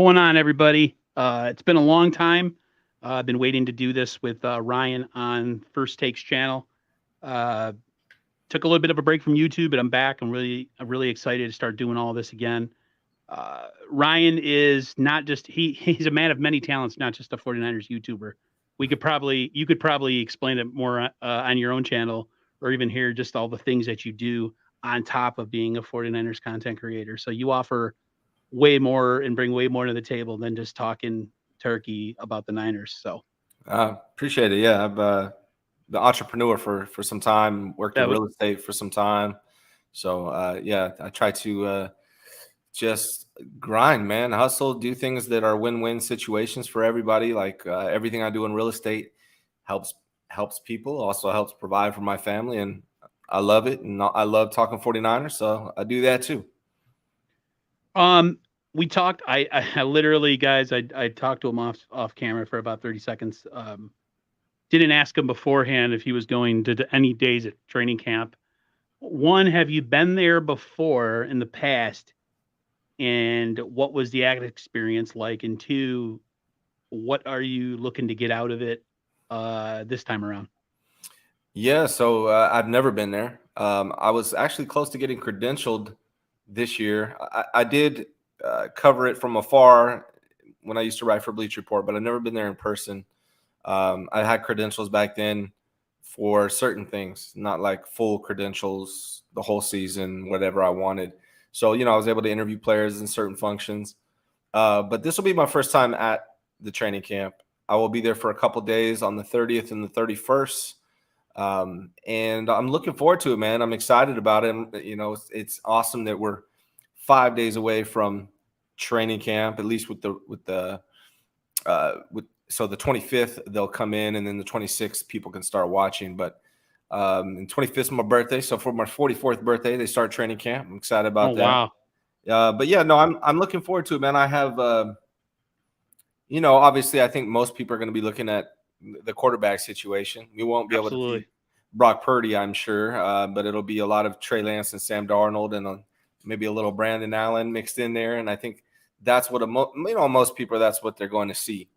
going on, everybody? It's been a long time. I've been waiting to do this with Ryan on First Takes channel. Uh, Took a little bit of a break from YouTube, but I'm back. I'm really excited to start doing all this again. Ryan is not just he's a man of many talents, not just a 49ers YouTuber. You could probably explain it more on your own channel, or even hear just all the things that you do on top of being a 49ers content creator. So you offer way more and bring way more to the table than just talking turkey about the Niners. So Appreciate it. Yeah, I've been entrepreneur for some time, worked in that real estate for some time. So yeah, I try to just grind, man, hustle, do things that are win-win situations for everybody. Like everything I do in real estate helps helps people, also helps provide for my family, and I love it. And I love talking 49ers, so I do that too. um we talked. I literally, guys, I talked to him off camera for about 30 seconds. Didn't ask him beforehand if he was going to any days at training camp. One, have you been there before in the past, and what was the act experience like? And two, what are you looking to get out of it this time around? Yeah, so I've never been there. I was actually close to getting credentialed this year. I did cover it from afar when I used to write for Bleach Report, but I've never been there in person. I had credentials back then for certain things, not like full credentials the whole season, whatever I wanted. So, I was able to interview players in certain functions. But this will be my first time at the training camp. I will be there for a couple days on the 30th and the 31st. And I'm looking forward to it, man. I'm excited about it. It's awesome that we're 5 days away from training camp, at least so the 25th they'll come in, and then the 26th people can start watching. But and 25th is my birthday, so for my 44th birthday they start training camp. I'm excited Oh, about that. wow. But yeah, no, I'm looking forward to it, man. I have obviously I think most people are going to be looking at the quarterback situation. We won't be able to see Absolutely. Brock Purdy, I'm sure, but it'll be a lot of Trey Lance and Sam Darnold, and maybe a little Brandon Allen mixed in there. And I think that's what most people, that's what they're going to see.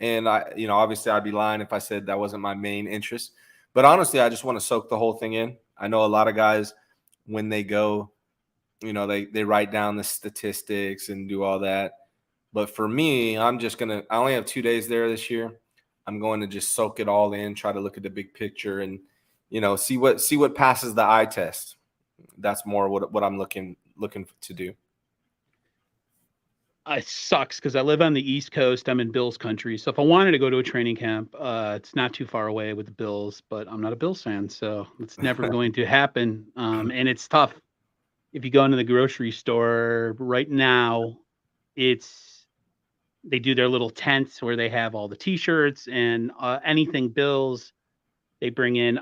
And obviously I'd be lying if I said that wasn't my main interest. But honestly, I just want to soak the whole thing in. I know a lot of guys, when they go, they write down the statistics and do all that. But for me, I only have 2 days there this year. I'm going to just soak it all in, try to look at the big picture, and see what passes the eye test. That's more what I'm looking to do. It sucks because I live on the East Coast. I'm in Bills country. So if I wanted to go to a training camp, it's not too far away with the Bills, but I'm not a Bills fan. So it's never going to happen. And it's tough. If you go into the grocery store right now, it's they do their little tents where they have all the T-shirts and anything Bills. They bring in,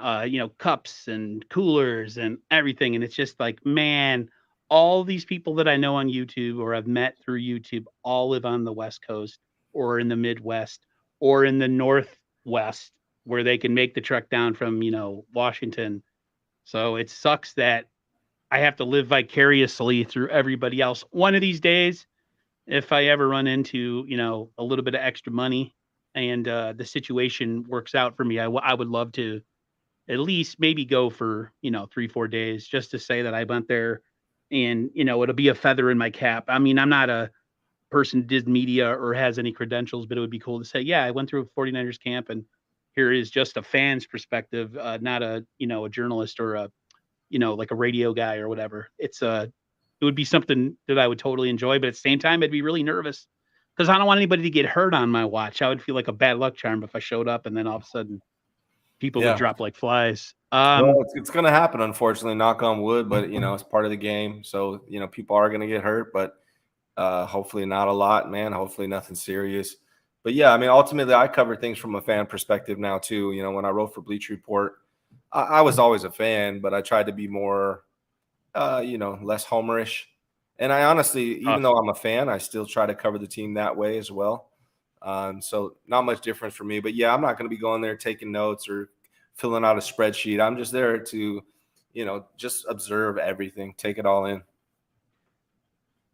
cups and coolers and everything, and it's just like, man, all these people that I know on YouTube or I've met through YouTube all live on the West Coast or in the Midwest or in the Northwest, where they can make the trek down from, Washington. So it sucks that I have to live vicariously through everybody else. One of these days, if I ever run into, a little bit of extra money, and the situation works out for me, I would love to at least maybe go for 3-4 days, just to say that I went there, and it'll be a feather in my cap. I mean, I'm not a person who did media or has any credentials, but it would be cool to say, yeah, I went through a 49ers camp, and here is just a fan's perspective, not a journalist or a like a radio guy or whatever. It would be something that I would totally enjoy, but at the same time I'd be really nervous because I don't want anybody to get hurt on my watch. I would feel like a bad luck charm if I showed up and then all of a sudden people would Yeah. drop like flies. Well, it's going to happen, unfortunately, knock on wood, but it's part of the game. So, people are going to get hurt, but hopefully not a lot, man. Hopefully nothing serious. But yeah, I mean, ultimately I cover things from a fan perspective now too. When I wrote for Bleach Report, I was always a fan, but I tried to be more, less homerish. And I honestly, even Tough. though I'm a fan, I still try to cover the team that way as well. So not much difference for me, but yeah, I'm not going to be going there taking notes or filling out a spreadsheet. I'm just there to, just observe everything, take it all in.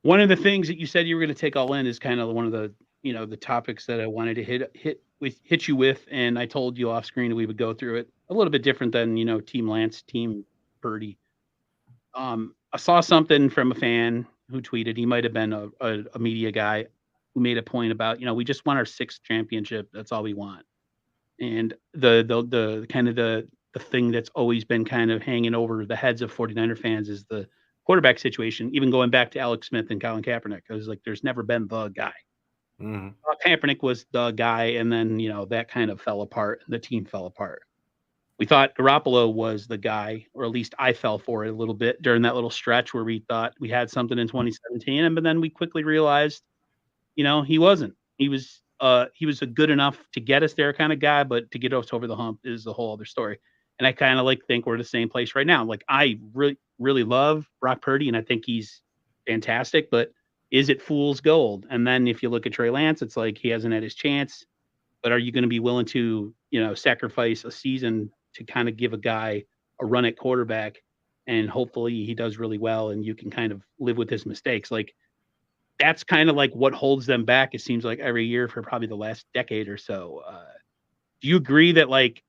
One of the things that you said you were going to take all in is kind of one of the, the topics that I wanted to hit you with, and I told you off screen we would go through it a little bit different than Team Lance, Team Purdy. I saw something from a fan who tweeted. He might have been a media guy who made a point about we just want our 6th championship. That's all we want. And the kind of the thing that's always been kind of hanging over the heads of 49er fans is the quarterback situation, even going back to Alex Smith and Colin Kaepernick. I was like, there's never been the guy. Kaepernick was the guy, and then that kind of fell apart. The team fell apart. We thought Garoppolo was the guy, or at least I fell for it a little bit during that little stretch where we thought we had something in 2017, but then we quickly realized, he wasn't. He was a good enough to get us there kind of guy, but to get us over the hump is a whole other story. And I kind of think we're the same place right now. Like, I really, really love Brock Purdy, and I think he's fantastic, but is it fool's gold? And then if you look at Trey Lance, it's like he hasn't had his chance, but are you going to be willing to, sacrifice a season to kind of give a guy a run at quarterback, and hopefully he does really well and you can kind of live with his mistakes? Like, that's kind of like what holds them back. It seems like every year for probably the last decade or so. Do you agree that like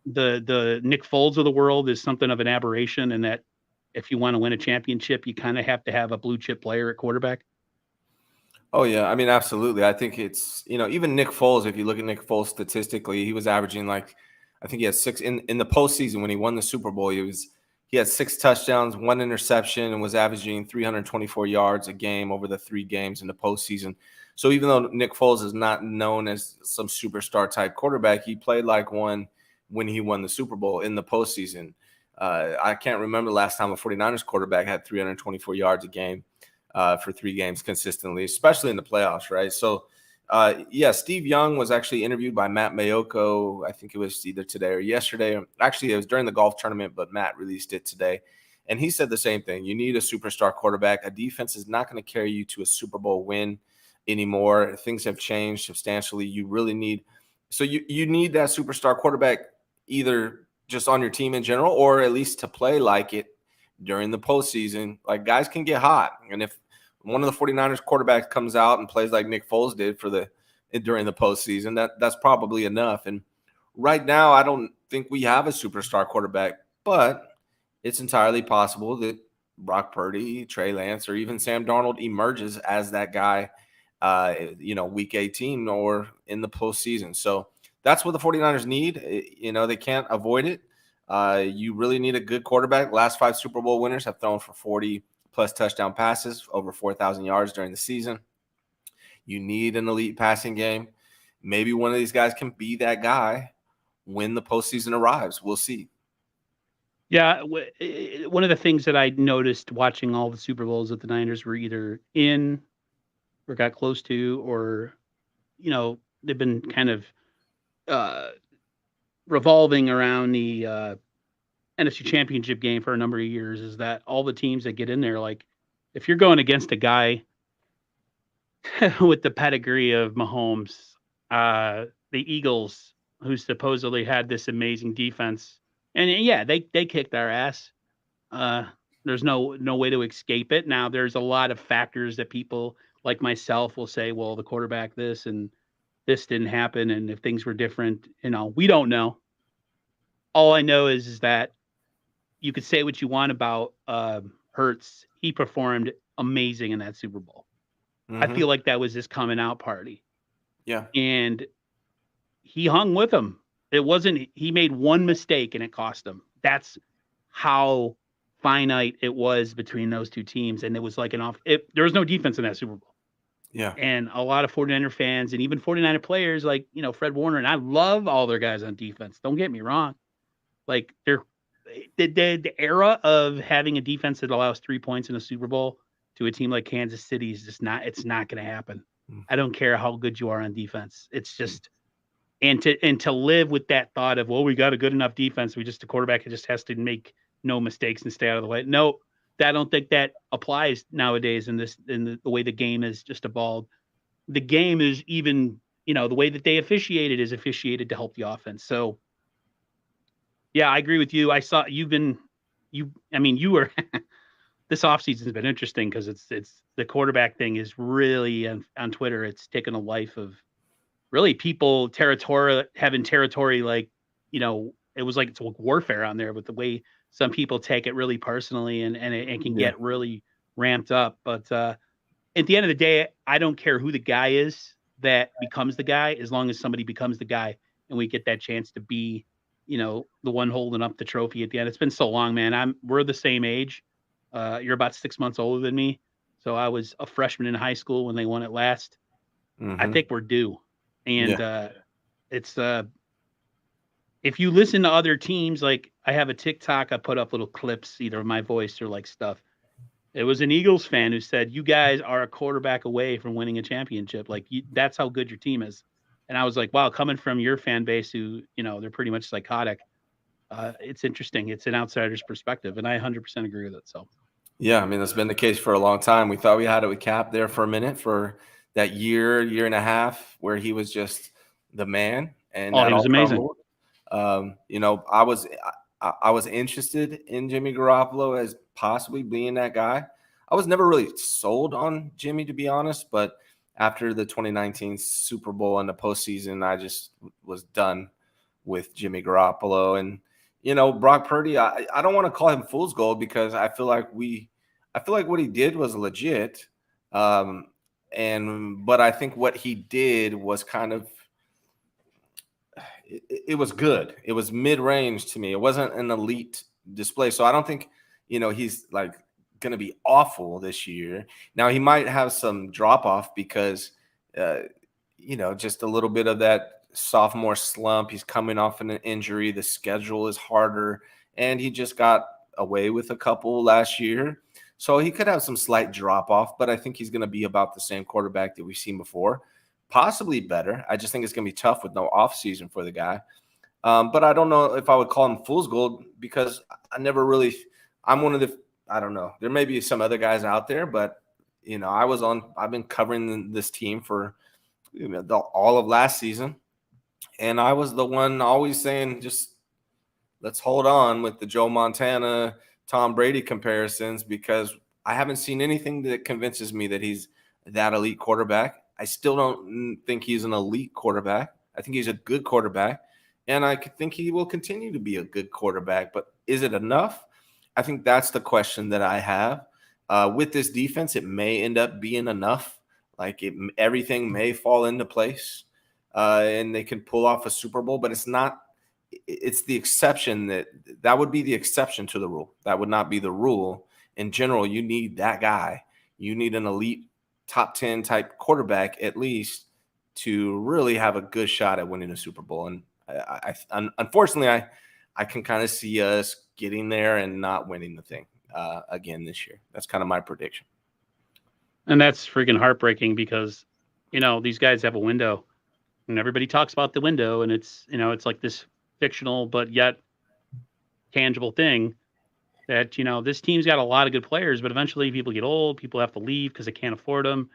the Nick Foles of the world is something of an aberration, and that if you want to win a championship, you kind of have to have a blue chip player at quarterback? Oh yeah, I mean, absolutely. I think it's even Nick Foles. If you look at Nick Foles statistically, he was averaging I think he had 6 in the postseason when he won the Super Bowl. He had 6 touchdowns, 1 interception, and was averaging 324 yards a game over the 3 games in the postseason. So even though Nick Foles is not known as some superstar type quarterback, he played like one when he won the Super Bowl in the postseason. I can't remember the last time a 49ers quarterback had 324 yards a game for 3 games consistently, especially in the playoffs, right? So, Steve Young was actually interviewed by Matt Mayoko. I think it was either today or yesterday. Actually, it was during the golf tournament, but Matt released it today. And he said the same thing. You need a superstar quarterback. A defense is not going to carry you to a Super Bowl win anymore. Things have changed substantially. You really need – so you need that superstar quarterback either just on your team in general or at least to play like it during the postseason. Like, guys can get hot. And if one of the 49ers quarterbacks comes out and plays like Nick Foles did during the postseason, that's probably enough. And right now, I don't think we have a superstar quarterback, but it's entirely possible that Brock Purdy, Trey Lance, or even Sam Darnold emerges as that guy, week 18 or in the postseason. So that's what the 49ers need. They can't avoid it. You really need a good quarterback. Last 5 Super Bowl winners have thrown for 40-plus touchdown passes, over 4,000 yards during the season. You need an elite passing game. Maybe one of these guys can be that guy when the postseason arrives. We'll see. Yeah, one of the things that I noticed watching all the Super Bowls that the Niners were either in or got close to, or, they've been kind of revolving around the NFC Championship game for a number of years, is that all the teams that get in there, like, if you're going against a guy with the pedigree of Mahomes, the Eagles, who supposedly had this amazing defense, and yeah, they kicked our ass. There's no way to escape it. Now, there's a lot of factors that people like myself will say, well, the quarterback this and this didn't happen, and if things were different, we don't know. All I know is that you could say what you want about Hurts. He performed amazing in that Super Bowl. Mm-hmm. I feel like that was his coming out party. Yeah. And he hung with him. It wasn't, he made one mistake and it cost him. That's how finite it was between those two teams. And it was like there was no defense in that Super Bowl. Yeah. And a lot of 49er fans and even 49er players like, Fred Warner, and I love all their guys on defense. Don't get me wrong. Like, the era of having a defense that allows 3 points in a Super Bowl to a team like Kansas City is just it's not going to happen. I don't care how good you are on defense. It's just, and to live with that thought of, well, we got a good enough defense. The quarterback just has to make no mistakes and stay out of the way. No, I don't think that applies nowadays in the way the game is just evolved. The game is even, the way that they officiated is officiated to help the offense. So yeah, I agree with you. I saw you were this offseason has been interesting because it's the quarterback thing is really on Twitter. It's taken a life of really people having territory like, it was like it's warfare on there with the way some people take it really personally and it can get really ramped up. But at the end of the day, I don't care who the guy is that becomes the guy, as long as somebody becomes the guy and we get that chance to be, the one holding up the trophy at the end. It's been so long, man. We're the same age. You're about 6 months older than me. So I was a freshman in high school when they won it last. I think we're due. And it's if you listen to other teams, like I have a TikTok, I put up little clips, either of my voice or like stuff. It was an Eagles fan who said, "You guys are a quarterback away from winning a championship. Like that's how good your team is." And I was like, "Wow, coming from your fan base, who they're pretty much psychotic. It's interesting. It's an outsider's perspective, and I 100% agree with it." So, yeah, I mean that's been the case for a long time. We thought we had it with Cap there for a minute for that year and a half where he was just the man, and he was amazing. I was interested in Jimmy Garoppolo as possibly being that guy. I was never really sold on Jimmy, to be honest, but after the 2019 Super Bowl and the postseason, I just was done with Jimmy Garoppolo. And, Brock Purdy, I don't want to call him fool's gold because I feel like what he did was legit. But I think what he did was kind of, it was good. It was mid-range to me. It wasn't an elite display. So I don't think, he's like going to be awful this year. Now he might have some drop off because, just a little bit of that sophomore slump. He's coming off an injury. The schedule is harder and he just got away with a couple last year. So he could have some slight drop off, but I think he's going to be about the same quarterback that we've seen before. Possibly better. I just think it's going to be tough with no offseason for the guy. But I don't know if I would call him fool's gold because I'm one of the, I don't know. There may be some other guys out there, but, I've been covering this team for all of last season. And I was the one always saying, just let's hold on with the Joe Montana, Tom Brady comparisons because I haven't seen anything that convinces me that he's that elite quarterback. I still don't think he's an elite quarterback. I think he's a good quarterback, and I think he will continue to be a good quarterback. But is it enough? I think that's the question that I have. With this defense, it may end up being enough. Like everything may fall into place, and they can pull off a Super Bowl. But it's not. It's the exception that would be the exception to the rule. That would not be the rule. In general, you need that guy. You need an elite top 10 type quarterback at least to really have a good shot at winning a Super Bowl. And unfortunately, I can kind of see us getting there and not winning the thing again this year. That's kind of my prediction. And that's freaking heartbreaking because, these guys have a window and everybody talks about the window and it's, it's like this fictional but yet tangible thing that, this team's got a lot of good players, but eventually people get old, people have to leave because they can't afford them.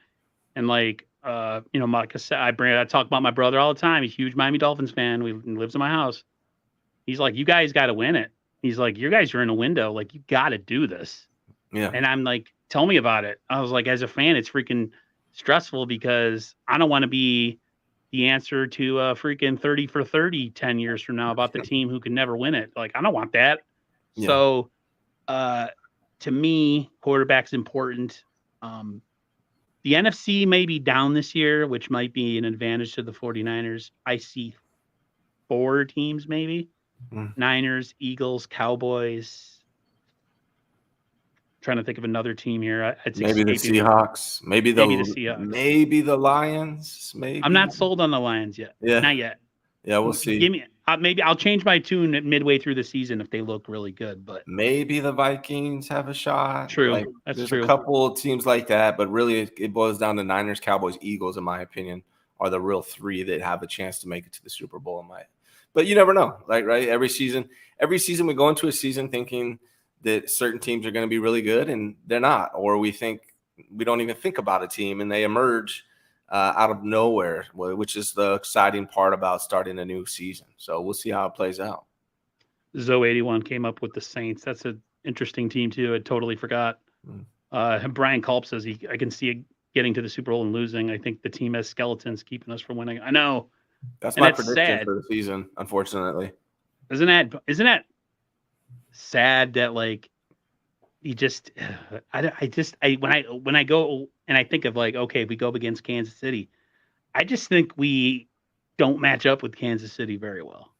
And like, like I said, I talk about my brother all the time. He's a huge Miami Dolphins fan. He lives in my house. He's like, you guys got to win it. He's like, you guys are in a window. Like, you got to do this. Yeah. And I'm like, tell me about it. I was like, as a fan, it's freaking stressful because I don't want to be the answer to freaking 30 for 30 10 years from now about the team who can never win it. Like, I don't want that. Yeah. So, to me, quarterback's important. The NFC may be down this year, which might be an advantage to the 49ers. I see 4 teams maybe. Niners, Eagles, Cowboys. Trying to think of another team here. Maybe the Seahawks. Maybe the Seahawks. Maybe the Lions. Maybe. I'm not sold on the Lions yet. Yeah. Not yet. Yeah, we'll see. Give me maybe I'll change my tune midway through the season if they look really good. But maybe the Vikings have a shot. True, that's there's true. A couple of teams like that, but really it boils down to Niners, Cowboys, Eagles. In my opinion, are the real 3 that have a chance to make it to the Super Bowl. But you never know. Like right, every season we go into a season thinking that certain teams are going to be really good, and they're not, or we don't even think about a team, and they emerge out of nowhere, which is the exciting part about starting a new season. So we'll see how it plays out. Zoe 81 came up with the Saints. That's an interesting team too. I totally forgot. Brian Culp says I can see it getting to the Super Bowl and losing. I think the team has skeletons keeping us from winning. I know, That's and my it's prediction sad. for the season, unfortunately. Isn't that sad that like you just when I go and I think of like, okay, we go up against Kansas City, I just think we don't match up with Kansas City very well.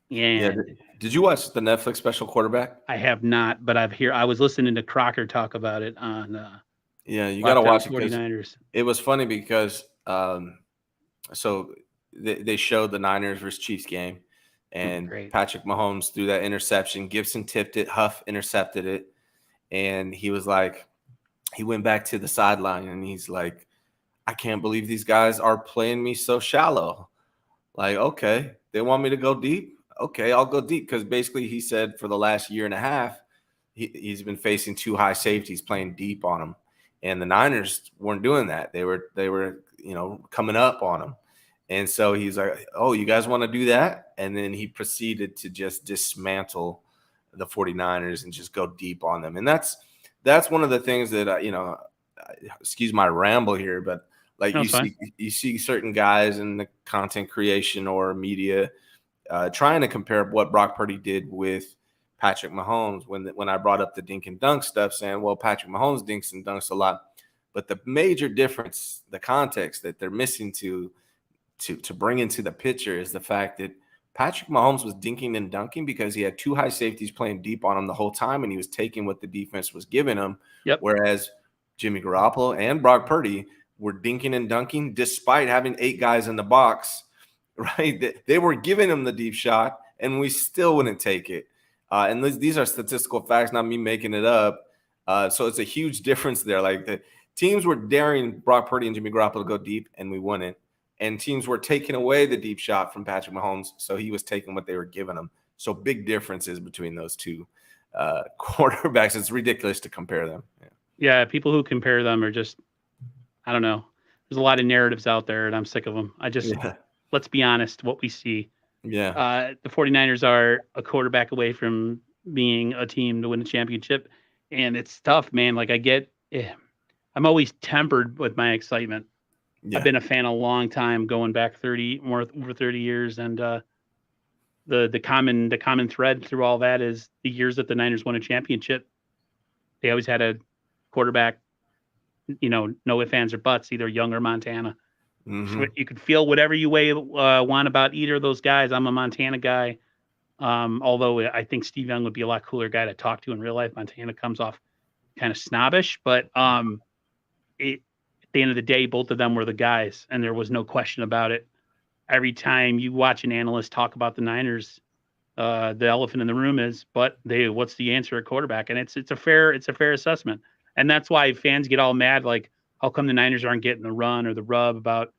Yeah. And Did you watch the Netflix special Quarterback? I have not, but I was listening to Crocker talk about it on Yeah, you got to Locked On watch it because 49ers. it was funny because so they showed the Niners versus Chiefs game, and Great. Patrick Mahomes threw that interception. Gibson tipped it. Huff intercepted it, and he was like, he went back to the sideline and he's like, I can't believe these guys are playing me so shallow. Like, okay, they want me to go deep. Okay, I'll go deep, because basically he said for the last year and a half, he's been facing two high safeties playing deep on him, and the Niners weren't doing that. They were coming up on him, and so he's like, oh, you guys want to do that? And then he proceeded to just dismantle the 49ers and just go deep on them. And that's one of the things that excuse my ramble here, but like No, you see certain guys in the content creation or media trying to compare what Brock Purdy did with Patrick Mahomes. When I brought up the dink and dunk stuff, saying, well, Patrick Mahomes dinks and dunks a lot, but the major difference, the context that they're missing to bring into the picture, is the fact that Patrick Mahomes was dinking and dunking because he had two high safeties playing deep on him the whole time, and he was taking what the defense was giving him. Yep. Whereas Jimmy Garoppolo and Brock Purdy were dinking and dunking despite having 8 guys in the box, right? They were giving him the deep shot, and we still wouldn't take it. And these are statistical facts, not me making it up. So it's a huge difference there. Like, the teams were daring Brock Purdy and Jimmy Garoppolo to go deep, and we wouldn't. And teams were taking away the deep shot from Patrick Mahomes, so he was taking what they were giving him. So big differences between those two quarterbacks. It's ridiculous to compare them. Yeah, people who compare them are just, I don't know. There's a lot of narratives out there, and I'm sick of them. Let's be honest, what we see. Yeah. The 49ers are a quarterback away from being a team to win a championship, and it's tough, man. Like, I'm always tempered with my excitement. Yeah. I've been a fan a long time, going back over 30 years, and the common thread through all that is the years that the Niners won a championship. They always had a quarterback, no ifs, ands, or buts, either Young or Montana. Mm-hmm. So you could feel whatever you want about either of those guys. I'm a Montana guy, although I think Steve Young would be a lot cooler guy to talk to in real life. Montana comes off kind of snobbish, but at the end of the day, both of them were the guys, and there was no question about it. Every time you watch an analyst talk about the Niners, the elephant in the room is, what's the answer at quarterback? And it's a fair assessment. And that's why fans get all mad, like, how come the Niners aren't getting the run or the rub about,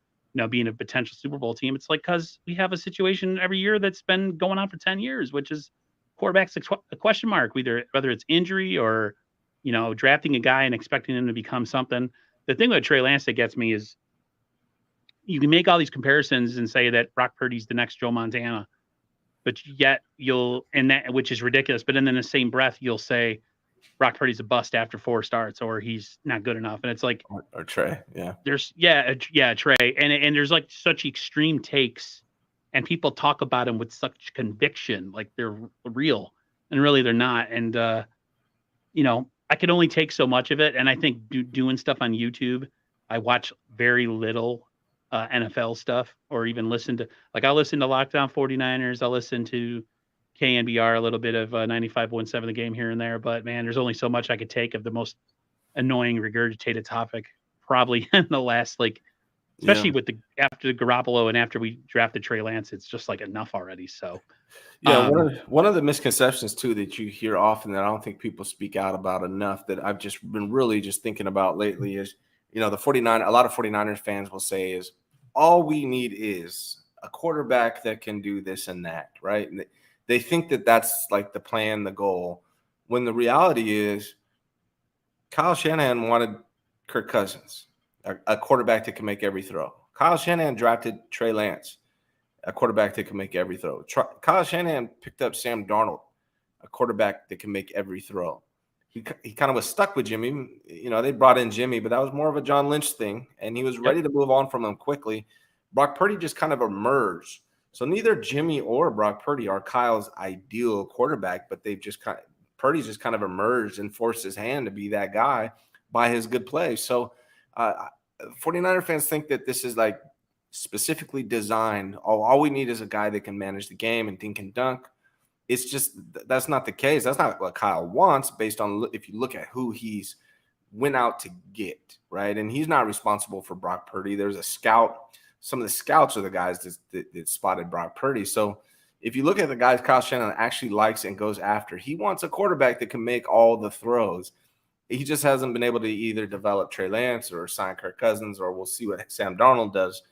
being a potential Super Bowl team? It's like, because we have a situation every year that's been going on for 10 years, which is quarterback's a question mark, whether it's injury or, drafting a guy and expecting him to become something. The thing with Trey Lance that gets me is you can make all these comparisons and say that Brock Purdy's the next Joe Montana, but yet which is ridiculous. But then in the same breath, you'll say Brock Purdy's a bust after 4 starts, or he's not good enough. And it's like, or Trey. Yeah. Trey. And there's like such extreme takes, and people talk about him with such conviction, like they're real, and really they're not. And, I can only take so much of it. And I think doing stuff on YouTube, I watch very little NFL stuff, or even I'll listen to Locked On 49ers. I'll listen to KNBR, a little bit of 95.7 The Game here and there. But man, there's only so much I could take of the most annoying regurgitated topic probably in the last, especially after Garoppolo and after we drafted Trey Lance, it's just like enough already. So one of the misconceptions too that you hear often that I don't think people speak out about enough, that I've just been really just thinking about lately, is, a lot of 49ers fans will say is, all we need is a quarterback that can do this and that, right? And they think that that's like the plan, the goal, when the reality is Kyle Shanahan wanted Kirk Cousins, a quarterback that can make every throw. Kyle Shanahan drafted Trey Lance, a quarterback that can make every throw. Kyle Shanahan picked up Sam Darnold, a quarterback that can make every throw. he kind of was stuck with Jimmy. You know, they brought in Jimmy, but that was more of a John Lynch thing, and he was Yep. ready to move on from him quickly. Brock Purdy just kind of emerged. So neither Jimmy or Brock Purdy are Kyle's ideal quarterback, but they've just Purdy's just kind of emerged and forced his hand to be that guy by his good play. So 49er fans think that this is like specifically designed. All we need is a guy that can manage the game and dink and dunk. It's just that's not the case. That's not what Kyle wants based on if you look at who he's went out to get, right? And he's not responsible for Brock Purdy. There's a scout. Some of the scouts are the guys that spotted Brock Purdy. So if you look at the guys Kyle Shanahan actually likes and goes after, he wants a quarterback that can make all the throws. He just hasn't been able to either develop Trey Lance or sign Kirk Cousins, or we'll see what Sam Darnold does.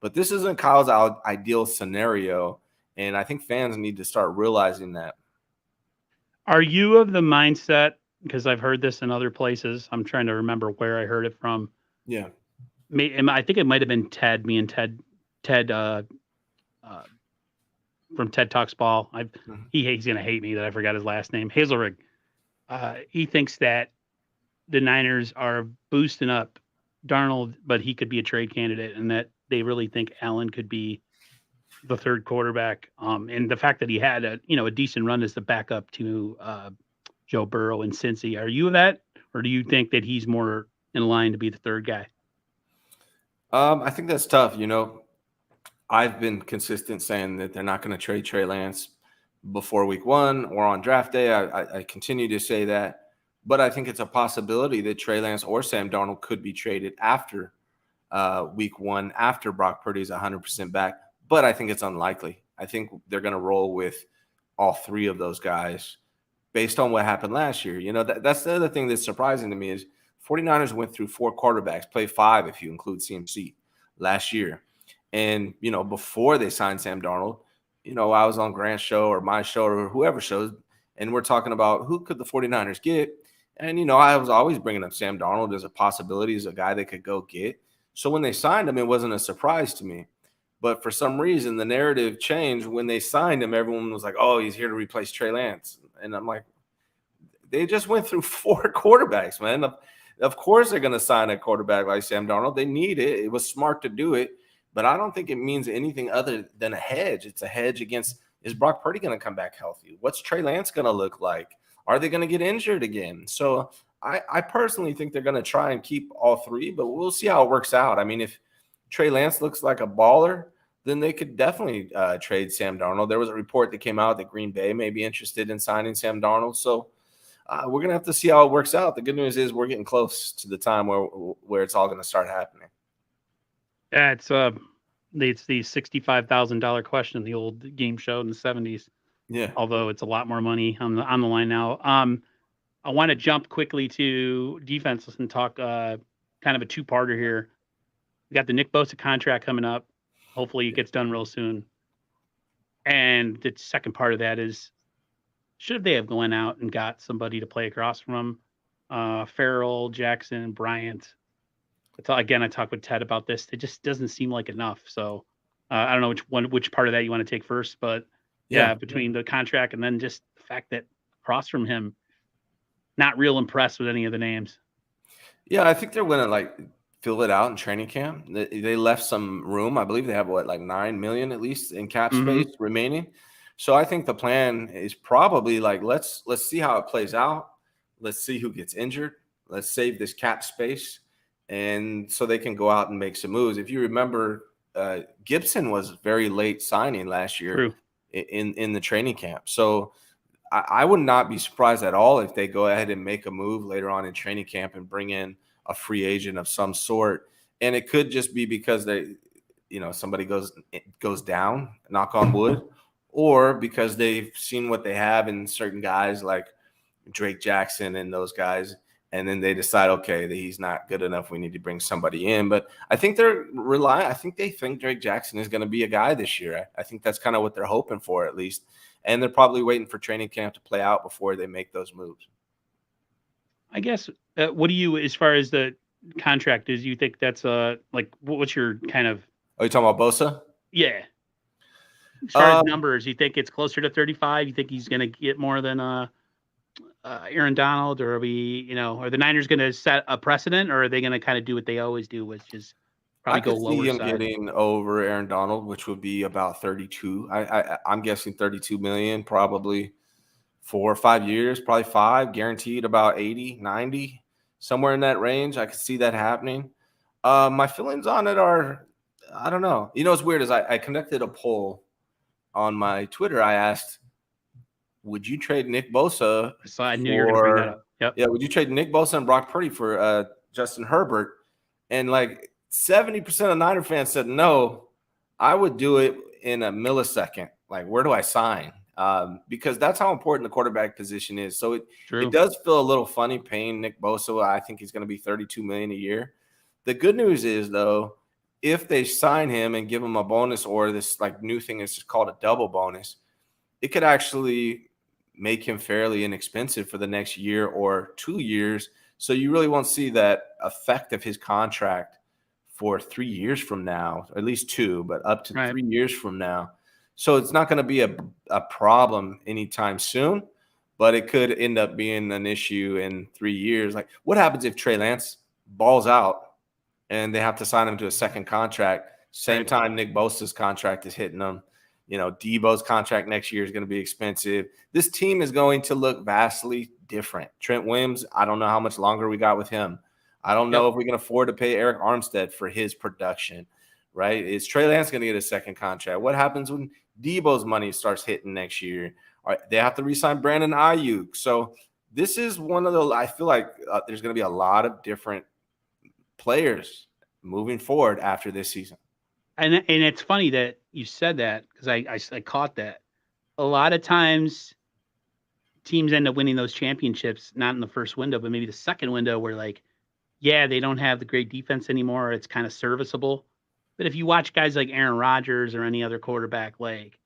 But this isn't Kyle's ideal scenario. And I think fans need to start realizing that. Are you of the mindset, because I've heard this in other places, I'm trying to remember where I heard it from. Yeah. I think it might have been Ted, me and Ted from Ted Talks Ball. He's going to hate me that I forgot his last name. Hazelrig. He thinks that the Niners are boosting up Darnold, but he could be a trade candidate, and that they really think Allen could be the third quarterback. And the fact that he had a decent run as the backup to Joe Burrow and Cincy. Are you of that, or do you think that he's more in line to be the third guy? I think that's tough. You know, I've been consistent saying that they're not going to trade Trey Lance before week 1 or on draft day. I continue to say that, but I think it's a possibility that Trey Lance or Sam Darnold could be traded after week 1, after Brock Purdy is 100% back. But I think it's unlikely. I think they're going to roll with all 3 of those guys based on what happened last year. You know, that's the other thing that's surprising to me is 49ers went through 4 quarterbacks, played 5 if you include CMC last year. And, you know, before they signed Sam Darnold, you know, I was on Grant's show or my show or whoever shows, and we're talking about who could the 49ers get. And, you know, I was always bringing up Sam Darnold as a possibility, as a guy they could go get. So when they signed him, it wasn't a surprise to me. But for some reason, the narrative changed when they signed him. Everyone was like, oh, he's here to replace Trey Lance. And I'm like, they just went through 4 quarterbacks, man. Of course they're going to sign a quarterback like Sam Darnold. They need it. It was smart to do it. But I don't think it means anything other than a hedge. It's a hedge against, is Brock Purdy going to come back healthy? What's Trey Lance going to look like? Are they going to get injured again? So I personally think they're going to try and keep all 3, but we'll see how it works out. I mean, if Trey Lance looks like a baller, then they could definitely trade Sam Darnold. There was a report that came out that Green Bay may be interested in signing Sam Darnold. So we're going to have to see how it works out. The good news is we're getting close to the time where it's all going to start happening. Yeah, it's the $65,000 question, the old game show in the 70s. Yeah. Although it's a lot more money on the line now. I want to jump quickly to defense and talk kind of a 2-parter here. We got the Nick Bosa contract coming up. Hopefully it gets done real soon. And the second part of that is, should they have gone out and got somebody to play across from Farrell, Jackson, Bryant? Again, I talked with Ted about this. It just doesn't seem like enough. So I don't know which part of that you want to take first, but yeah, between the contract and then just the fact that across from him, not real impressed with any of the names. Yeah, I think they're going to like fill it out in training camp. They left some room. I believe they have like $9 million at least in cap space remaining. So I think the plan is probably like, let's see how it plays out. Let's see who gets injured. Let's save this cap space. And so they can go out and make some moves. If you remember, Gibson was very late signing last year in the training camp. So I would not be surprised at all if they go ahead and make a move later on in training camp and bring in a free agent of some sort. And it could just be because somebody goes down, knock on wood, or because they've seen what they have in certain guys like Drake Jackson and those guys. And then they decide, okay, that he's not good enough. We need to bring somebody in. But I think they think Drake Jackson is going to be a guy this year. I think that's kind of what they're hoping for, at least. And they're probably waiting for training camp to play out before they make those moves. I guess, what do you, as far as the contract is, you think that's what's your kind of? Are you talking about Bosa? Yeah. As far as numbers, you think it's closer to 35? You think he's going to get more than Aaron Donald, or are the Niners going to set a precedent, or are they going to kind of do what they always do, which is I probably go could see lower him side? getting over Aaron Donald, which would be about 32. I'm guessing 32 million, probably 4 or 5 years, probably 5, guaranteed about 80, 90, somewhere in that range. I could see that happening. My feelings on it are, I don't know. You know, what's weird is I conducted a poll on my Twitter. I asked, would you trade Nick Bosa So I knew you were going to bring that for, up. Yep. yeah, would you trade Nick Bosa and Brock Purdy for Justin Herbert? And like 70% of Niner fans said no. I would do it in a millisecond. Like, where do I sign? Because that's how important the quarterback position is. So it True. does feel a little funny paying Nick Bosa. I think he's going to be $32 million a year. The good news is, though, if they sign him and give him a bonus, or this like new thing is called a double bonus, it could actually make him fairly inexpensive for the next year or 2 years. So you really won't see that effect of his contract for 3 years from now, at least 2, but up to Right. 3 years from now. So it's not going to be a problem anytime soon, but it could end up being an issue in 3 years. Like, what happens if Trey Lance balls out and they have to sign him to a second contract? Same Right. time Nick Bosa's contract is hitting them. You know, Debo's contract next year is going to be expensive. This team is going to look vastly different. Trent Williams, I don't know how much longer we got with him. I don't know if we can afford to pay Eric Armstead for his production, right? Is Trey Lance going to get a second contract? What happens when Debo's money starts hitting next year? All right, they have to re-sign Brandon Ayuk. So this is one of the – I feel like there's going to be a lot of different players moving forward after this season. And it's funny that you said that, because I caught that. A lot of times teams end up winning those championships, not in the first window, but maybe the second window, where like, yeah, they don't have the great defense anymore. It's kind of serviceable. But if you watch guys like Aaron Rodgers or any other quarterback, like,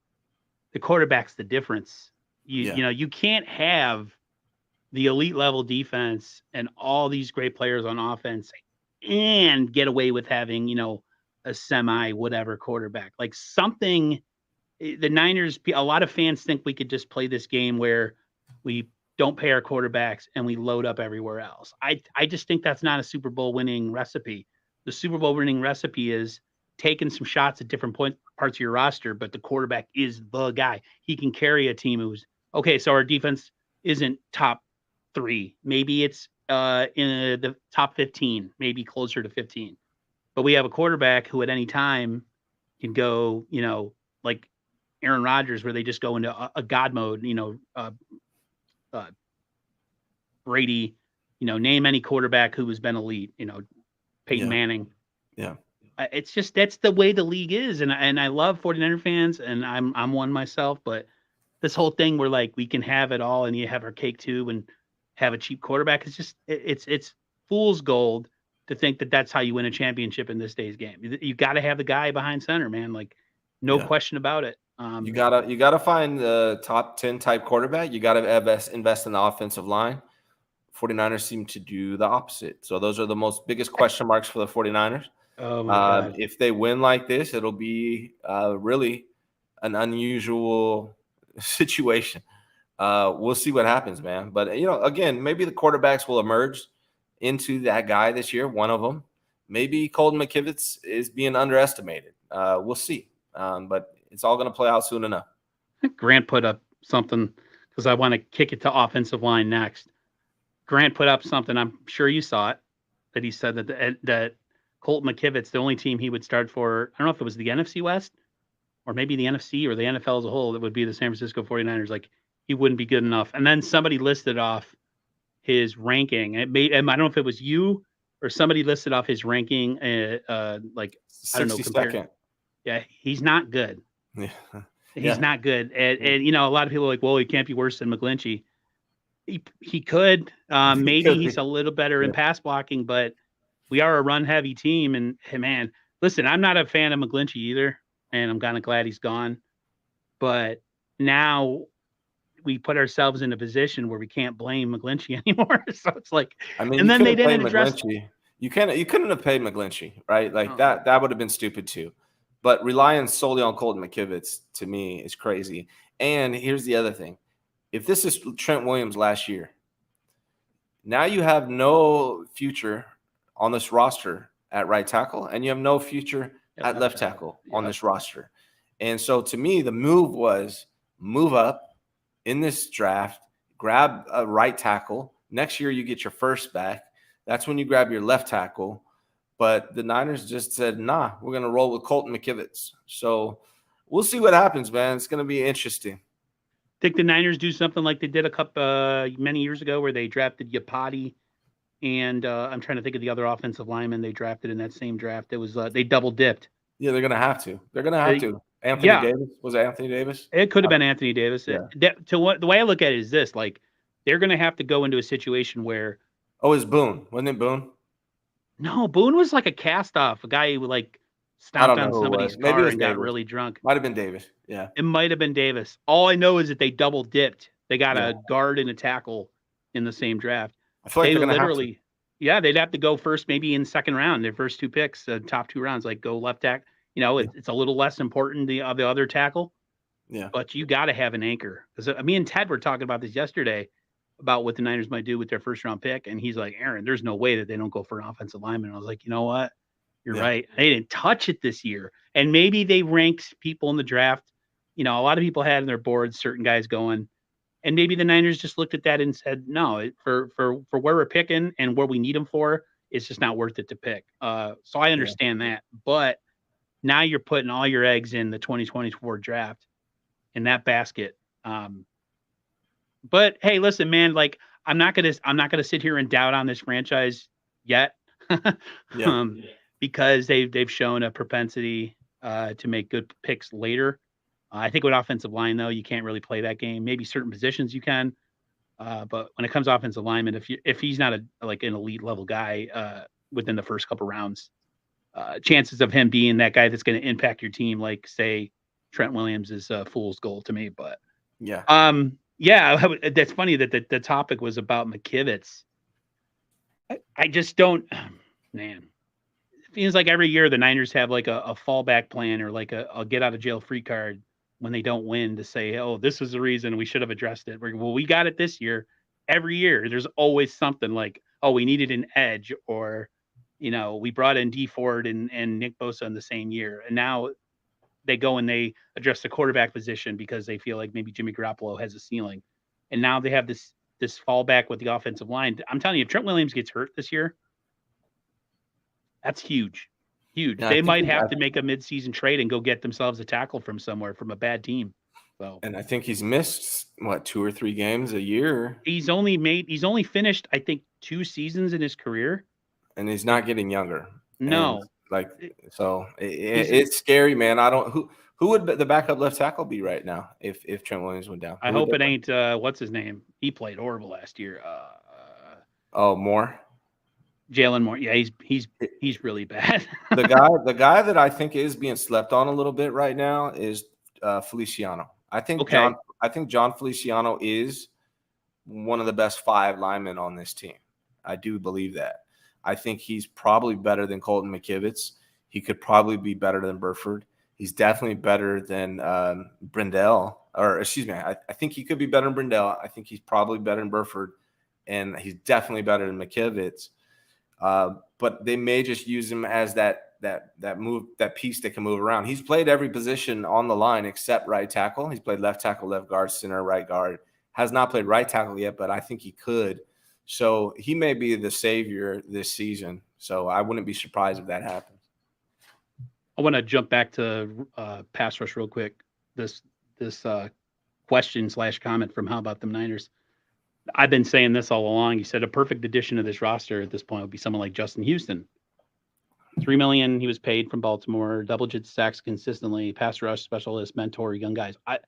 the quarterback's the difference. You can't have the elite level defense and all these great players on offense and get away with having, a semi whatever quarterback. Like, something, the Niners, a lot of fans think we could just play this game where we don't pay our quarterbacks and we load up everywhere else. I just think that's not a Super Bowl winning recipe. The Super Bowl winning recipe is taking some shots at different parts of your roster, but the quarterback is the guy. He can carry a team who's okay. So our defense isn't top 3. Maybe it's in the top 15, maybe closer to 15. But we have a quarterback who at any time can go, like Aaron Rodgers, where they just go into a God mode, Brady, name any quarterback who has been elite, Peyton Manning. Yeah. It's just, that's the way the league is. And I love 49er fans, and I'm one myself, but this whole thing where like we can have it all and you have our cake too and have a cheap quarterback, it's just, it's fool's gold to think that that's how you win a championship in this day's game. You got to have the guy behind center, man. Like, no question about it. You gotta find the top 10 type quarterback. You gotta invest in the offensive line. 49ers seem to do the opposite. So those are the most biggest question marks for the 49ers. Oh my God. If they win like this, it'll be really an unusual situation. We'll see what happens, man. But, again, maybe the quarterbacks will emerge into that guy this year, one of them. Maybe Colton McKivitz is being underestimated. We'll see. But it's all going to play out soon enough. Grant put up something, because I want to kick it to offensive line next. Grant put up something, I'm sure you saw it, that he said that Colton McKivitz, the only team he would start for, I don't know if it was the NFC West or maybe the NFC or the NFL as a whole, that would be the San Francisco 49ers. Like, he wouldn't be good enough. And then somebody listed off his ranking. I don't know if it was you or somebody listed off his ranking, like, I don't know, 62nd. Yeah, he's not good. Yeah. He's not good. And a lot of people are like, well, he can't be worse than McGlinchey. He could. Maybe he's a little better in pass blocking, but we are a run-heavy team. And, hey, man, listen, I'm not a fan of McGlinchey either, and I'm kind of glad he's gone. But now we put ourselves in a position where we can't blame McGlinchey anymore. So it's like, I mean, and then they didn't address. You couldn't have paid McGlinchey, right? Like that would have been stupid too. But relying solely on Colton McKivitz, to me, is crazy. And here's the other thing. If this is Trent Williams last year, Now you have no future on this roster at right tackle, and you have no future at left tackle on this roster. And so to me, the move was move up in this draft, grab a right tackle. Next year, you get your first back. That's when you grab your left tackle. But the Niners just said, nah, we're going to roll with Colton McKivitz. So we'll see what happens, man. It's going to be interesting. Think the Niners do something like they did a couple many years ago where they drafted Yapati and I'm trying to think of the other offensive lineman they drafted in that same draft. It was they double dipped. Yeah, they're going to have to. They're going to have to. Anthony Davis? Was it Anthony Davis? It could have been Anthony Davis. Yeah. The way I look at it is this, like, they're going to have to go into a situation where. Oh, it's Boone. Wasn't it Boone? No, Boone was like a cast-off, a guy who, like, stomped on somebody's car and got really drunk. Might have been Davis, yeah. It might have been Davis. All I know is that they double dipped. They got a guard and a tackle in the same draft. I feel like they they're gonna literally, have to. Yeah, they'd have to go first, maybe in second round, their first two picks, top two rounds, like go left tackle. You know, it's a little less important the other tackle. Yeah. But you got to have an anchor. Because me and Ted were talking about this yesterday about what the Niners might do with their first round pick. And he's like, Aaron, there's no way that they don't go for an offensive lineman. And I was like, you know what? You're right. They didn't touch it this year. And maybe they ranked people in the draft. You know, a lot of people had in their boards certain guys going. And maybe the Niners just looked at that and said, no, for where we're picking and where we need them for, it's just not worth it to pick. So I understand that. But now you're putting all your eggs in the 2024 draft in that basket. But hey, listen, man, like I'm not gonna sit here and doubt on this franchise yet. Because they've shown a propensity to make good picks later. I think with offensive line, though, you can't really play that game. Maybe certain positions you can. But when it comes to offensive lineman, if he's not an elite level guy within the first couple rounds, chances of him being that guy that's going to impact your team, like say Trent Williams, is a fool's gold to me. But that's funny that the topic was about McKivitz. I just don't, man. It feels like every year the Niners have like a fallback plan or like a get out of jail free card when they don't win to say, oh, this was the reason we should have addressed it. Well, we got it this year. Every year there's always something like, oh, we needed an edge, or, you know, we brought in Dee Ford and Nick Bosa in the same year. And now they go and they address the quarterback position because they feel like maybe Jimmy Garoppolo has a ceiling. And now they have this fallback with the offensive line. I'm telling you, if Trent Williams gets hurt this year, that's huge. Huge. Yeah, they might have to make a midseason trade and go get themselves a tackle from somewhere, from a bad team. So, and I think he's missed 2 or 3 games a year. He's only finished, I think, 2 seasons in his career. And he's not getting younger. No. And it's scary, man. Who would the backup left tackle be right now if Trent Williams went down? I hope it ain't what's his name? He played horrible last year. Moore. Jalen Moore. Yeah, he's really bad. the guy that I think is being slept on a little bit right now is Feliciano. I think John Feliciano is one of the best 5 linemen on this team. I do believe that. I think he's probably better than Colton McKivitz. He could probably be better than Burford. He's definitely better than Brindell. Or excuse me, I think he could be better than Brindell. I think he's probably better than Burford, and he's definitely better than McKivitz. But they may just use him as that piece that can move around. He's played every position on the line except right tackle. He's played left tackle, left guard, center, right guard. Has not played right tackle yet, but I think he could. So he may be the savior this season. So I wouldn't be surprised if that happens. I want to jump back to pass rush real quick. This question / comment from How About Them Niners. I've been saying this all along. He said a perfect addition to this roster at this point would be someone like Justin Houston. $3 million he was paid from Baltimore, double-digit sacks consistently, pass rush specialist, mentor, young guys. I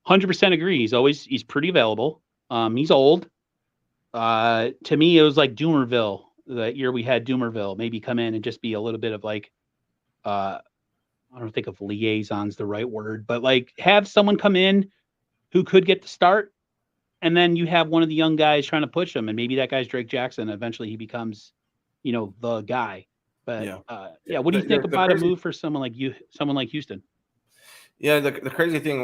100% agree. He's pretty available. He's old. To me, it was like Doomerville. That year we had Doomerville maybe come in and just be a little bit of like, I don't think of liaison's the right word, but like have someone come in who could get the start. And then you have one of the young guys trying to push him, and maybe that guy's Drake Jackson. Eventually, he becomes, the guy. But what do you think about a move for someone like Houston? Yeah, the crazy thing,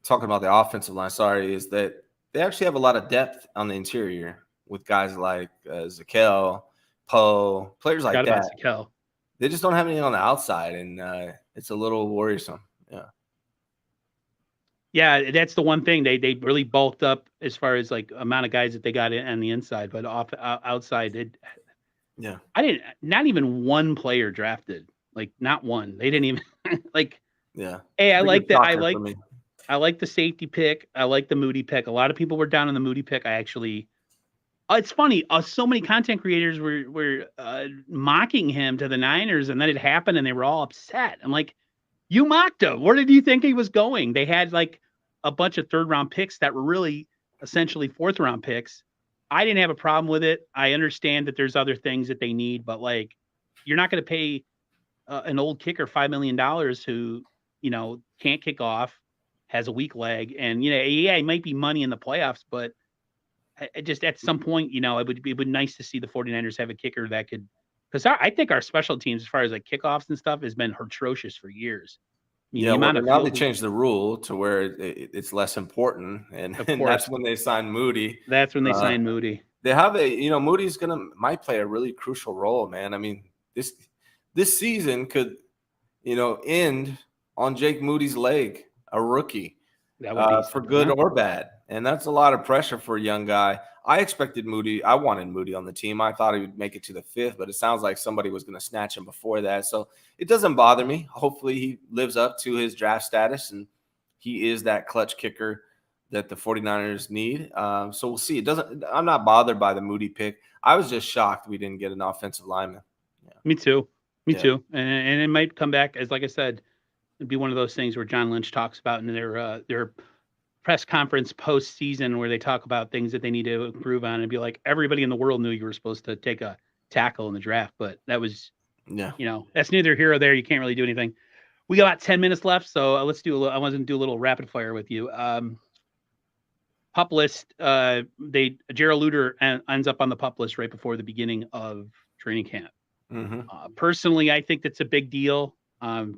talking about the offensive line, is that they actually have a lot of depth on the interior. with guys like Zakel, Poe, players like Forgot about that. Zakel. They just don't have anything on the outside, and it's a little worrisome. Yeah. Yeah, that's the one thing they really bulked up as far as like amount of guys that they got in on the inside, but outside, Yeah. not even one player drafted, like not one. They didn't even like. Yeah. Hey, I like that. I like the safety pick. I like the Moody pick. A lot of people were down on the Moody pick. It's funny. So many content creators were mocking him to the Niners, and then it happened, and they were all upset. I'm like, you mocked him. Where did you think he was going? They had like a bunch of 3rd round picks that were really essentially 4th round picks. I didn't have a problem with it. I understand that there's other things that they need, but like, you're not going to pay an old kicker $5 million who, can't kick off, has a weak leg, and yeah, it might be money in the playoffs, but I just at some point, it would be nice to see the 49ers have a kicker that could, because I think our special teams, as far as like kickoffs and stuff, has been atrocious for years. I mean, Yeah, the amount now of they changed the rule to where it's less important, and that's when they signed Moody. That's when they signed Moody. They have Moody's might play a really crucial role, man. I mean, this season could, end on Jake Moody's leg, a rookie, That would be for good or bad. And that's a lot of pressure for a young guy. I wanted Moody on the team. I thought he would make it to the 5th, but it sounds like somebody was going to snatch him before that. So it doesn't bother me. Hopefully he lives up to his draft status and he is that clutch kicker that the 49ers need. So we'll see. I'm not bothered by the Moody pick. I was just shocked we didn't get an offensive lineman. Yeah. Me too. And it might come back as, like I said, it'd be one of those things where John Lynch talks about in their press conference post-season where they talk about things that they need to improve on, and be like, everybody in the world knew you were supposed to take a tackle in the draft, but that was, that's neither here or there. You can't really do anything. We got about 10 minutes left, so I want to do a little rapid fire with you. Pup list. Gerald Luter ends up on the pup list right before the beginning of training camp. Mm-hmm. Personally, I think that's a big deal.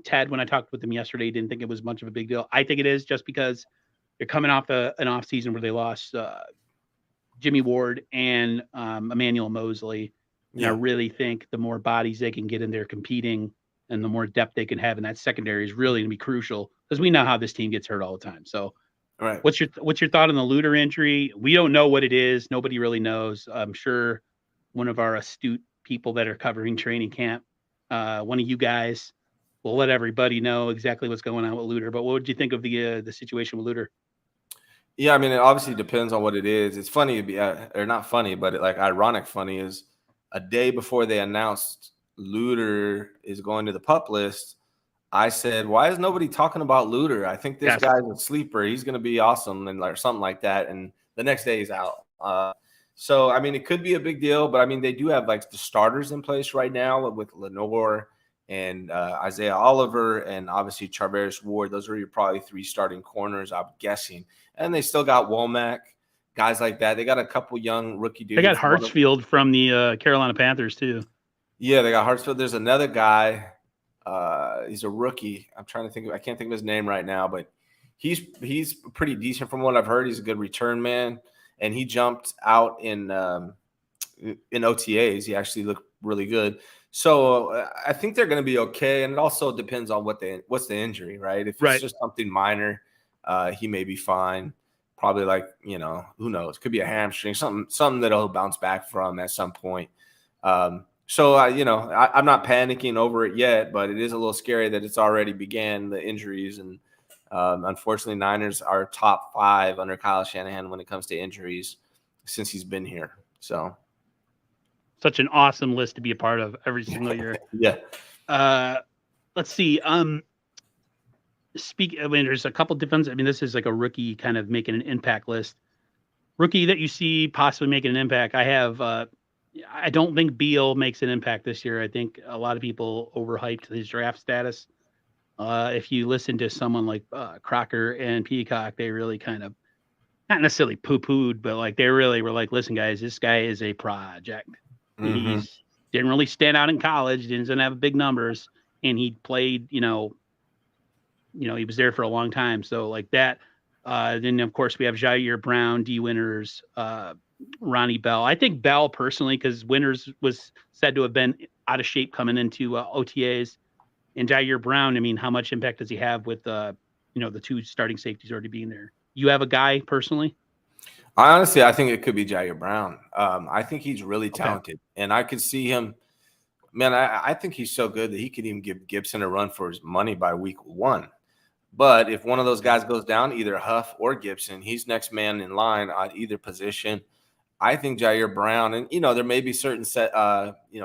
Ted, when I talked with him yesterday, didn't think it was much of a big deal. I think it is, just because they're coming off an off season where they lost Jimmy Ward and Emmanuel Mosley. And I really think the more bodies they can get in there competing and the more depth they can have in that secondary is really going to be crucial, because we know how this team gets hurt all the time. So right. What's your thought on the Luter injury? We don't know what it is. Nobody really knows. I'm sure one of our astute people that are covering training camp, one of you guys, will let everybody know exactly what's going on with Luter. But what would you think of the situation with Luter? Yeah, I mean, it obviously depends on what it is. It's funny, or not funny, but ironic funny is a day before they announced Luter is going to the pup list, I said, why is nobody talking about Luter? I think this guy's a sleeper. He's going to be awesome, and something like that. And the next day he's out. So, I mean, it could be a big deal, but I mean, they do have the starters in place right now with Lenore and Isaiah Oliver, and obviously Charvarius Ward. Those are your probably 3 starting corners, I'm guessing. And they still got Womack, guys like that. They got a couple young rookie dudes. They got Hartsfield from the Carolina Panthers too. Yeah, they got Hartsfield. There's another guy. He's a rookie. I can't think of his name right now, but he's pretty decent from what I've heard. He's a good return man, and he jumped out in OTAs. He actually looked really good. So I think they're going to be okay, and it also depends on what's the injury, right? If it's just something minor, he may be fine. Probably who knows? Could be a hamstring, something that he'll bounce back from at some point. So I'm not panicking over it yet, but it is a little scary that it's already began, the injuries, and unfortunately, Niners are top 5 under Kyle Shanahan when it comes to injuries since he's been here. So. Such an awesome list to be a part of every single year. Yeah. Let's see. There's a couple different. I mean, this is like a rookie kind of making an impact list. Rookie that you see possibly making an impact. I don't think Beal makes an impact this year. I think a lot of people overhyped his draft status. If you listen to someone like Crocker and Peacock, they really kind of, not necessarily poo-pooed, but they really were like, listen, guys, this guy is a project. Mm-hmm. He didn't really stand out in college, didn't have big numbers, and he played, he was there for a long time. So that. Then of course we have Jair Brown, D Winters, Ronnie Bell. I think Bell personally, because Winters was said to have been out of shape coming into OTAs, and Jair Brown. I mean, how much impact does he have with the two starting safeties already being there? You have a guy personally? I think it could be Jair Brown. I think he's really Okay. talented, and I could see him. Man, I think he's so good that he could even give Gibson a run for his money by week 1. But if one of those guys goes down, either Huff or Gibson, he's next man in line at either position. I think Jair Brown, and there may be certain set,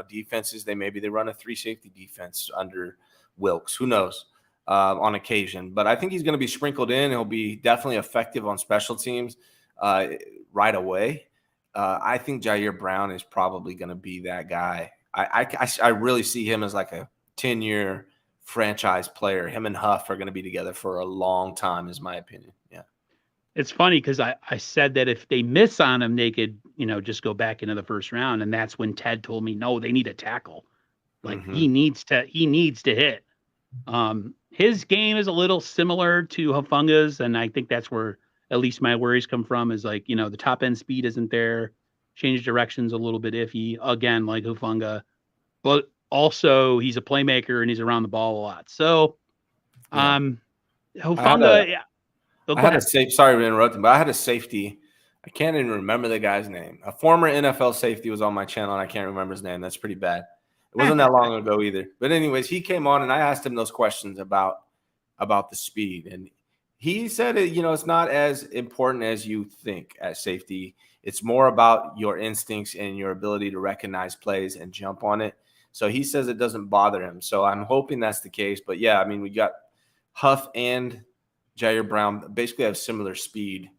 defenses. They run a 3 safety defense under Wilkes. Who knows? On occasion, but I think he's going to be sprinkled in. He'll be definitely effective on special teams right away. I think Jair Brown is probably going to be that guy. I really see him as like a 10-year franchise player. Him and Huff are going to be together for a long time, is my opinion. Yeah. It's funny because I said that if they miss on him, they could, just go back into the first round. And that's when Ted told me, no, they need a tackle. Like he needs to hit. His game is a little similar to Hufunga's, and I think that's where at least my worries come from is like, the top end speed isn't there. Change direction's a little bit iffy, again, like Hufunga. But also he's a playmaker and he's around the ball a lot. So Hufunga, yeah. I had a safe. Sorry to interrupt, but I had a safety. I can't even remember the guy's name. A former NFL safety was on my channel, and I can't remember his name. That's pretty bad. It wasn't that long ago either. But anyways, he came on, and I asked him those questions about the speed, and he said, it's not as important as you think at safety. It's more about your instincts and your ability to recognize plays and jump on it. So he says it doesn't bother him. So I'm hoping that's the case. But yeah, I mean, we got Huff and Jair Brown basically have similar speed.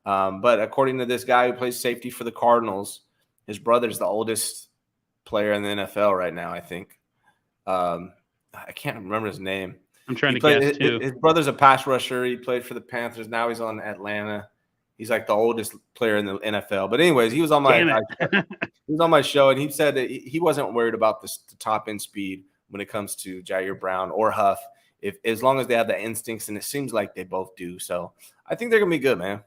But according to this guy who plays safety for the Cardinals, his brother's the oldest player in the NFL right now, I think. I can't remember his name. I'm trying to guess too. His brother's a pass rusher. He played for the Panthers. Now he's on Atlanta. He's like the oldest player in the NFL. But anyways, he was on my show, and he said that he wasn't worried about the top end speed when it comes to Jair Brown or Huff. As long as they have the instincts, and it seems like they both do. So I think they're going to be good, man.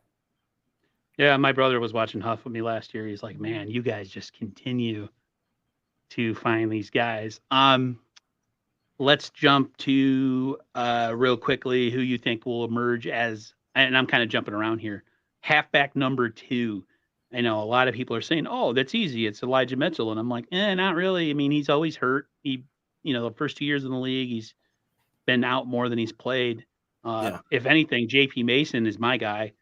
Yeah, my brother was watching Huff with me last year. He's like, man, you guys just continue to find these guys. Let's jump to real quickly who you think will emerge as, and I'm kind of jumping around here, halfback number 2. I know a lot of people are saying, oh, that's easy. It's Elijah Mitchell. And I'm like, not really. I mean, he's always hurt. He, the first 2 years in the league, he's been out more than he's played. If anything, JP Mason is my guy.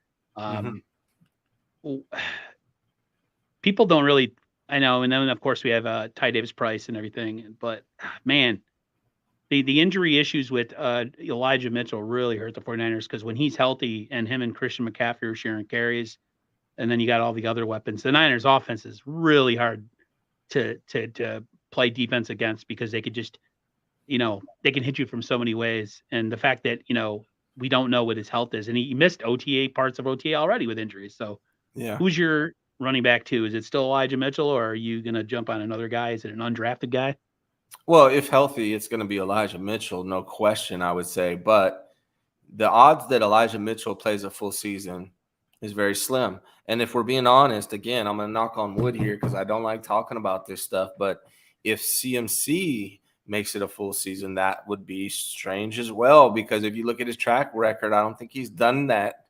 People don't really, I know. And then of course we have Ty Davis Price and everything, but man, the injury issues with Elijah Mitchell really hurt the 49ers. Cause when he's healthy and him and Christian McCaffrey are sharing carries, and then you got all the other weapons, the Niners offense is really hard to play defense against because they could just, they can hit you from so many ways. And the fact that, we don't know what his health is, and he missed parts of OTA already with injuries. So yeah, who's your running back 2? Is it still Elijah Mitchell, or are you going to jump on another guy? Is it an undrafted guy? Well, if healthy, it's going to be Elijah Mitchell, no question, I would say. But the odds that Elijah Mitchell plays a full season is very slim. And if we're being honest, again, I'm going to knock on wood here because I don't like talking about this stuff. But if CMC makes it a full season, that would be strange as well. Because if you look at his track record, I don't think he's done that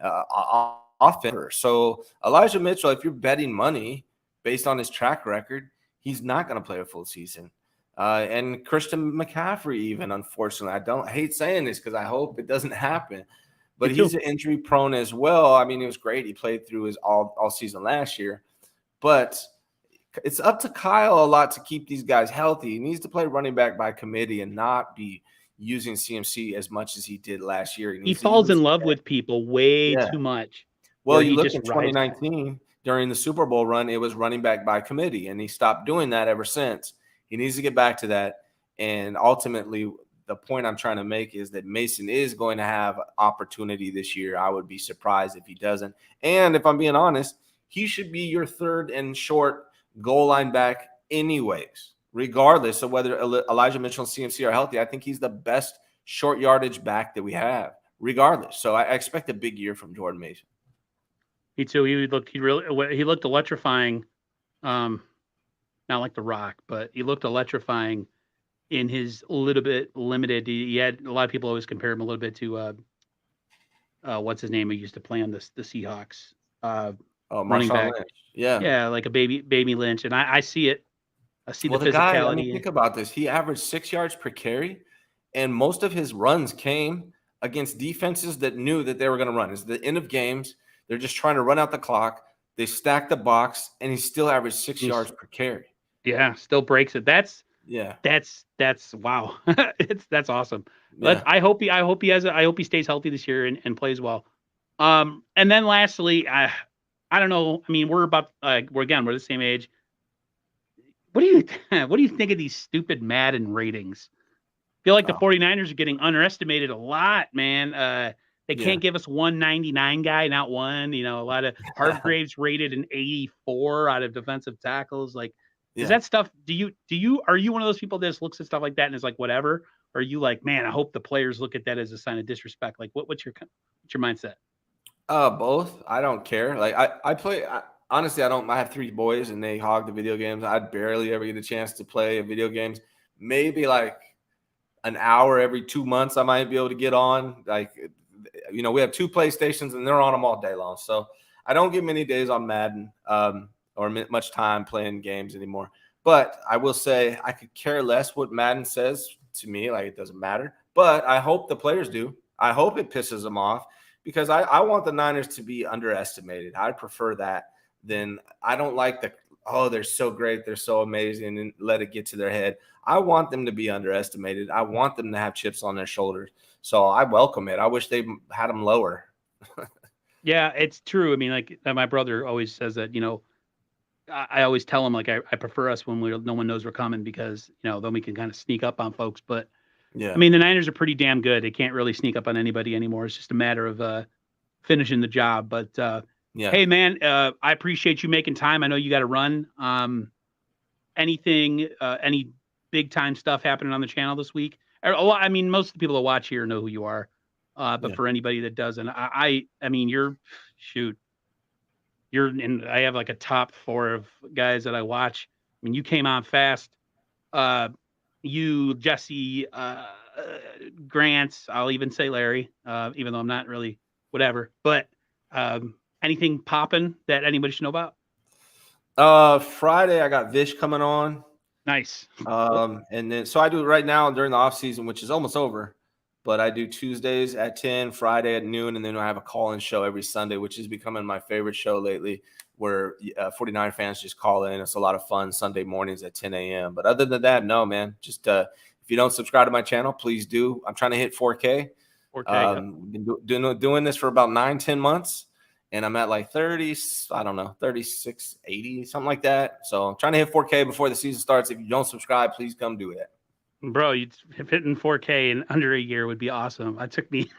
often. So Elijah Mitchell, if you're betting money based on his track record, he's not going to play a full season. And Christian McCaffrey, even, unfortunately, I don't hate saying this because I hope it doesn't happen, but he's injury prone as well. I mean, it was great. He played through his all season last year, but it's up to Kyle a lot to keep these guys healthy. He needs to play running back by committee and not be using CMC as much as he did last year. He falls in love with people way too much. Well, you look at 2019 during the Super Bowl run, it was running back by committee, and he stopped doing that ever since. He needs to get back to that. And ultimately, the point I'm trying to make is that Mason is going to have opportunity this year. I would be surprised if he doesn't. And if I'm being honest, he should be your third and short goal line back anyways, regardless of whether Elijah Mitchell and CMC are healthy. I think he's the best short yardage back that we have, regardless. So I expect a big year from Jordan Mason. Me too. He looked electrifying. Um, Not like The Rock, but he looked electrifying in his little bit limited. He had a lot of people always compare him a little bit to what's his name who used to play on the Seahawks, Oh, running Marshawn back. Lynch. Yeah. Yeah, like a baby Lynch, and I see it. I see the Well, the guy, I mean, physicality. think about this. He averaged 6 yards per carry, and most of his runs came against defenses that knew that they were going to run. It's the end of games. They're just trying to run out the clock. They stack the box, and he still averaged 6 yards per carry. Yeah, still breaks it. That's Yeah. That's wow. That's awesome. Yeah. I hope he stays healthy this year and plays well. And then lastly, I don't know. I mean, we're the same age. What do you what do you think of these stupid Madden ratings? I feel like the Oh, 49ers are getting underestimated a lot, man. They yeah. can't give us 199 guy, not one. You know, a lot of Hargraves rated an 84 out of defensive tackles. Like, is Yeah. that stuff? Are you one of those people that just looks at stuff like that and is like, whatever? Or are you like, man, I hope the players look at that as a sign of disrespect? Like, what's your mindset? Both. I don't care. Like I play. Honestly, I don't. I have 3 boys, and they hog the video games. I barely ever get a chance to play video games. Maybe like an hour every 2 months, I might be able to get on. Like, we have 2 PlayStations, and they're on them all day long. So I don't get many days on Madden, or much time playing games anymore. But I will say I could care less what Madden says to me. Like, it doesn't matter. But I hope the players do. I hope it pisses them off, because I want the Niners to be underestimated. I prefer that. Then I don't like they're so great, they're so amazing, and let it get to their head. I want them to be underestimated. I want them to have chips on their shoulders. So I welcome it. I wish they had them lower. Yeah, it's true. I mean, like my brother always says that, I always tell him like I prefer us when no one knows we're coming because, then we can kind of sneak up on folks. But Yeah. I mean, the Niners are pretty damn good. They can't really sneak up on anybody anymore. It's just a matter of finishing the job. But Yeah. hey, man, I appreciate you making time. I know you got to run. Any big time stuff happening on the channel this week? I mean, most of the people that watch here know who you are. But Yeah. for anybody that doesn't, I mean, you're in. I have like a top 4 of guys that I watch. I mean, you came on fast. You, Jesse, Grant, I'll even say Larry, even though I'm not really whatever. But anything popping that anybody should know about? Friday I got Vish coming on. Nice. And then so I do it right now during the off season, which is almost over. But I do Tuesdays at 10, Friday at noon, and then I have a call-in show every Sunday, which is becoming my favorite show lately, where 49 fans just call in. It's a lot of fun Sunday mornings at 10 a.m. But other than that, no, man. Just if you don't subscribe to my channel, please do. I'm trying to hit 4K. 4K. Been doing this for about 9-10 months, and I'm at like 30, I don't know, 36, 80, something like that. So I'm trying to hit 4K before the season starts. If you don't subscribe, please come do it. Bro, hitting 4K in under a year would be awesome. It took me,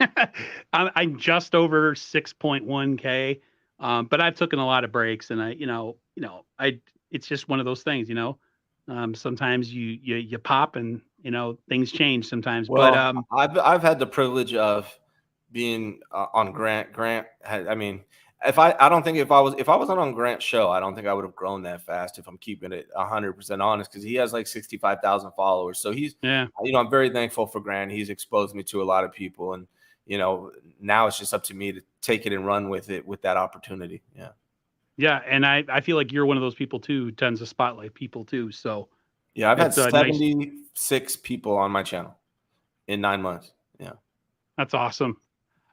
I'm just over 6.1K, but I've taken a lot of breaks, and it's just one of those things, sometimes you pop, and things change sometimes. Well, but I've had the privilege of being on Grant. I mean, I don't think if I wasn't on Grant's show, I don't think I would have grown that fast, if I'm keeping it 100% honest, because he has like 65,000 followers. So I'm very thankful for Grant. He's exposed me to a lot of people, and now it's just up to me to take it and run with it, with that opportunity. Yeah. Yeah, and I feel like you're one of those people too, who tends to spotlight people too. So yeah, I've had 76 people on my channel in 9 months. Yeah, that's awesome.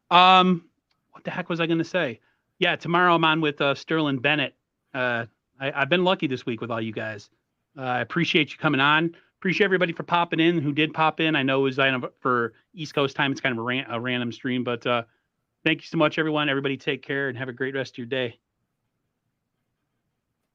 What the heck was I going to say? Yeah, tomorrow I'm on with Sterling Bennett. I've been lucky this week with all you guys. I appreciate you coming on. Appreciate everybody for popping in, who did pop in. I know it was for East Coast time. It's kind of a random stream, but thank you so much, everyone. Everybody take care and have a great rest of your day.